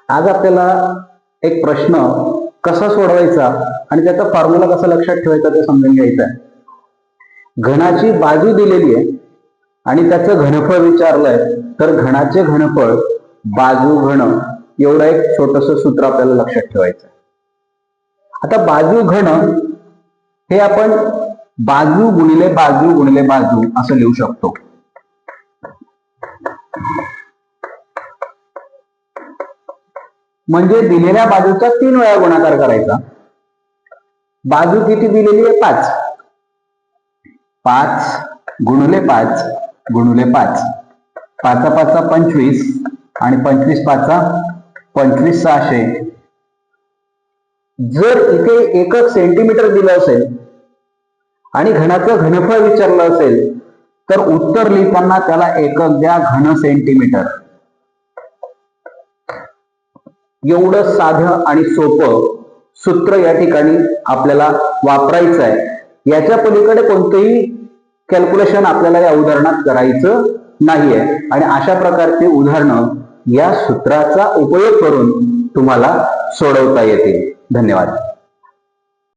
आज आपल्याला एक प्रश्न कसा सोडवायचा आणि त्याचा फॉर्म्युला कसा लक्षात ठेवायचा ते समजून घ्यायचं आहे. घनाची बाजू दिलेली आहे आणि त्याचं घनफळ विचारलंय, तर घनाचे घनफळ बाजू घन एवढं एक छोटस सूत्र आपल्याला लक्षात ठेवायचं आहे. आता बाजू घन हे आपण बाजू गुणिले बाजू असं लिहू शकतो. म्हणजे दिलेल्या बाजूचा 3 वेळा गुणाकार करायचा. बाजू किती दिलेली आहे? 5. 5 गुणिले 5 गुणिले 5. 5 5 25 आणि 25 5 25 600. जर इथे एकक सेंटीमीटर दिलं असेल आणि घनाचं घनफळ विचारलं असेल तर उत्तर लिहिताना त्याला एकक द्या, घन सेंटीमीटर. एवढं साधं आणि सोपं सूत्र या ठिकाणी आपल्याला वापरायचं आहे. याच्या पलीकडे कोणतेही कॅल्क्युलेशन आपल्याला या उदाहरणात करायचं नाहीये आणि अशा प्रकारचे उदाहरणं या सूत्राचा उपयोग करून तुम्हाला सोडवता येतील. धन्यवाद.